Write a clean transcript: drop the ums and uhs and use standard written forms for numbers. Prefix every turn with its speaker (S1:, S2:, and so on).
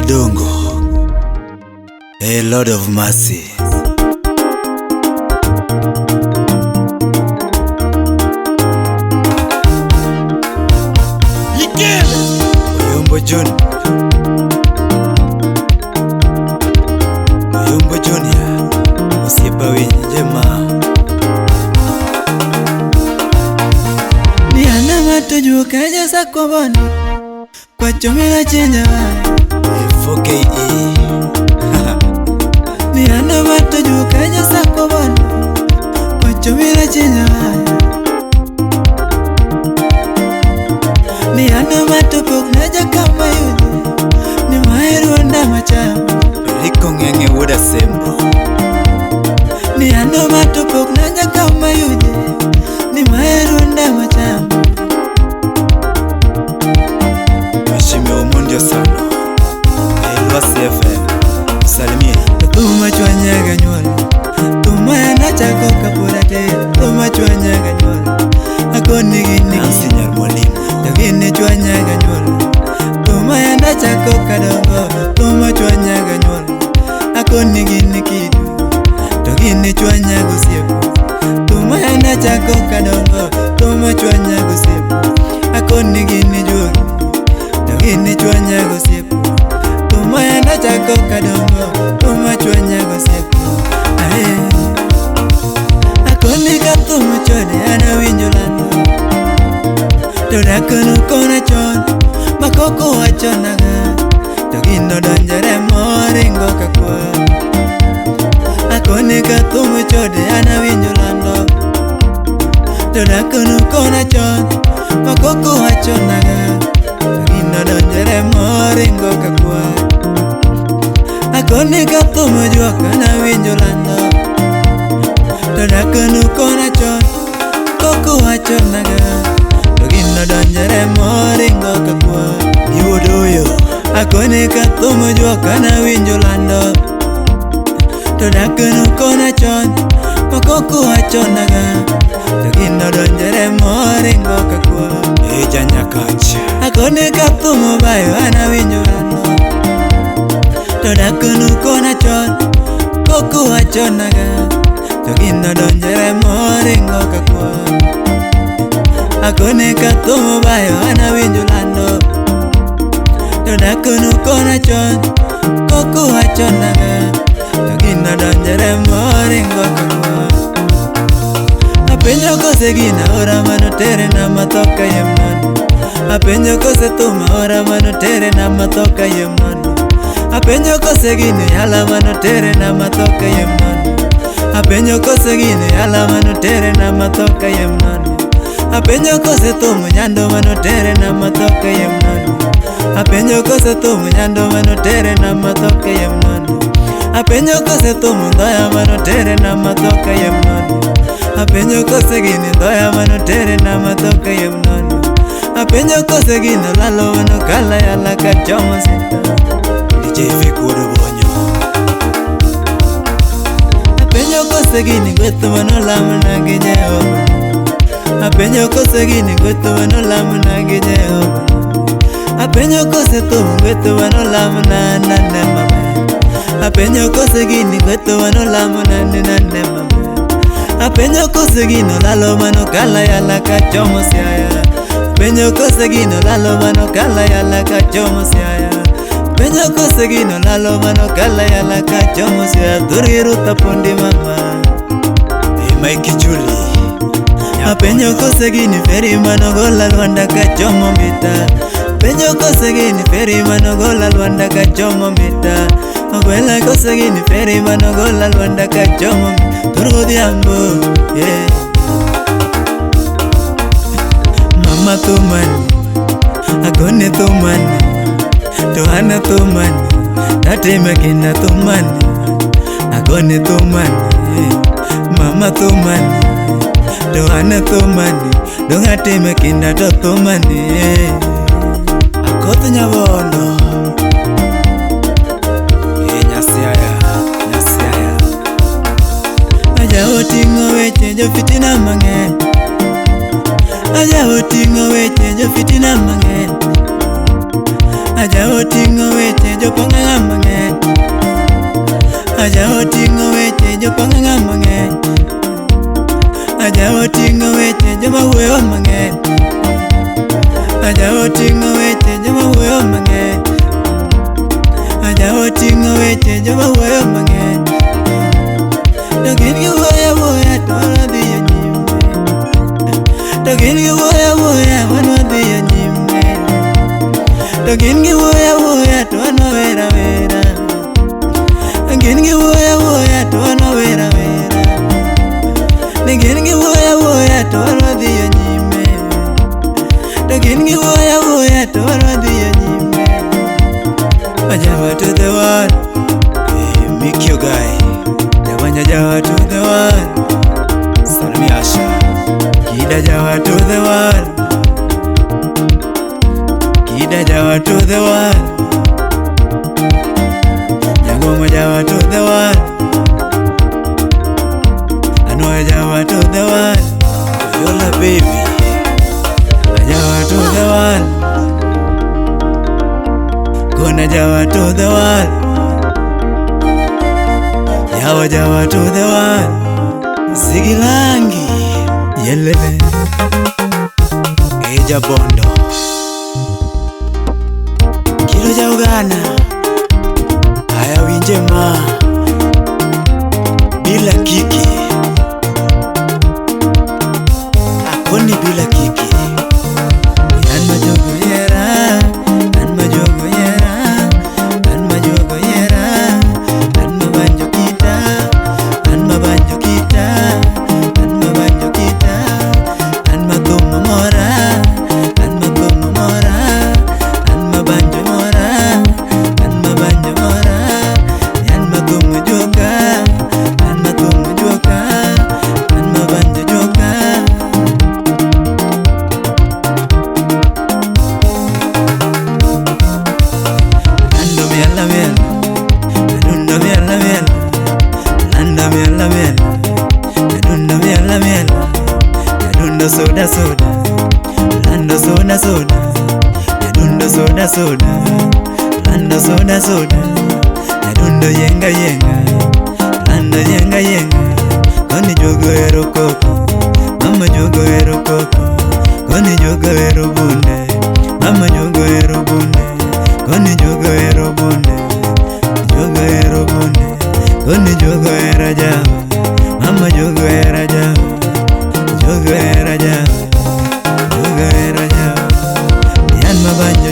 S1: Dongo, a Lord of mercy. Oyombo John, Oyombo Junior, Osiepa Winjema.
S2: Ni ana matoju kaja sakobani, kwa chomela chenja
S1: F4KE.
S2: Ni ana matoju kaja sakobani, kwa chomela chenja Ni ana matopok naja kama yule, ni maheru anda machamu
S1: Liko ngenge woda sembo.
S2: Ni ana matopok naja kama yule, ni maheru anda machamu
S1: Mashime umundio sana. Elwa CFM. Salimie.
S2: Tuma chwanyaga nywala, tuma yana chako kapurate, tuma chwanyaga nywala, akoni gini
S1: Nansinyar mwalimu.
S2: Tagine chwanyaga nywala, tuma yana chako kadongo, tuma chwanyaga nywala, akoni gini kidu, tagine chwanyaga siepu, tuma yana chako kadongo, tuma chwanyaga siepu, akoni gini jwagi, tagine chwanyaga siepu, tuma yana chako kadongo, tuma chwanyaga siepu, akoni katuma chode ana winjolando. Todakunu kona chon, makoko wachonaga, togino donjere moringo kakwa. Akone katumu chode ana winjolando. Todakunu kona chon, makoko wachonaga, togino donjere moringo kakwa. Akone katumu juoka ana winjolando. Todakunu kona chon, koko wachonaga, togino donjere moringo kakwa.
S1: Niwodoyo.
S2: Akone kathumo juoka na winjolando. Todakunu kona chon, makoko wachonaga, togino donjere moringo kakwa.
S1: Eja nyakacha.
S2: Akone kathumo bayo ana winjolando. Todakunu kona chon, koko wachonaga, togino donjere moringo kakwa. Akone kathumo bayo ana winjolando. Todakunu kona chon, koko wachonaga, togino donjere moringo kakwa. Apenjo kose gina ora manotere na matoka yemnani. Apenjo kose tuma ora manotere na matoka yemnani. Apenjo kose gine yala manotere na matoka yemnani. Apenjo kose gine yala manotere na matoka yemnani. Apenjo kose tumu nyando manotere na matoka yemnani. Apenjo kose tumu nyando manotere na matoka yemnani. Apenjo kose tumu ndoya manotere na matoka yemnani. Apenjo kose gini ndoya manotere na matoka yemnani. Apenjo kose gini lalo manokala yala kachomo sita.
S1: DJ Vikudu Bonyo.
S2: Apenjo kose gini gwetu manolamu na Jehova. Apenjo kose gini gwetu manolamu na Jehova. Apenjo kose tumu gwetu manolamu na nane mame. Apenjo kose gini gwetu manolamu na nane mame. Apenjo kose gino lalo manokala yala kachomo siaya. Apenjo kose gino lalo manokala yala kachomo siaya. Apenjo kose gino lalo manokala yala kachomo siaya. Duriru tapundi mama
S1: Mike Julie.
S2: Apenjo kose gini feri manogola lwanda kachomo mita. Apenjo kose gini feri manogola lwanda kachomo mita. Ogwela kose gini feri manogola lwanda kachomo mita. Turgo diambo, yeah. Mama tumani, akone tumani, Tuhana tumani, tate makina tumani, akone tumani, yeah. Mama tumani, Tuhana tumani, dongate makina to tumani, yeah.
S1: Akoto nyabondo.
S2: Aja otingo weche jo fitina mang'eny. Aja otingo weche jo fitina mang'eny. Aja oting'o weche jopong'a mang'eny, aja oting'o weche jopong'a mang'eny, aja oting'o weche joma wuoyo mang'eny, aja oting'o weche joma wuoyo mang'eny, aja oting'o weche joma wuoyo mang'eny. To gin giwuoyo awuoya to an adhi nyime, to gin giwuoyo awuoya wan wadhi nyime, to gin giwuoyo awuoya to an awer awera, gin giwuoyo awuoya to an awer awera, ne gin giwuoyo awuoya to an wadhi nyime, to gin giwuoyo awuoya to an wadhi nyime. Jawa to the world,
S1: Make you guy
S2: Jawa to the world,
S1: Salmi Asha
S2: Kida Jawa to the world, Kida Jawa to the world, Nyangoma Jawa to the world, Anoya Jawa to the world,
S1: Yola baby
S2: Jawa to the world, Kona Jawa to the world, Jawa to the world,
S1: Sigilangi
S2: Yelele
S1: Eja Bondo Kilo ja Uganda Aya winje ma Bila kiki Akoni bila kiki
S2: An majogo yera, an majogo yera, an majogo yera, an mabanjo kita, an mabanjo kita, an mabanjo kita, an mathumo mora, an mathumo mora, an mabanjo mora, an mabanjo mora, an mathumo joka, an mathumo joka, an mabanjo joka. Soda soda, lando soda soda, yadundo soda soda, lando soda soda, yadundo yenga yenga, lando yenga yenga, koni jogo ero koko, mama jogo ero koko, koni jogo ero bunde, mama jogo ero bunde, koni jogo ero bunde, jogo ero bunde, koni jogo era Jawa, mama jogo era Jawa. Jogo era Jawa, yan mabanjo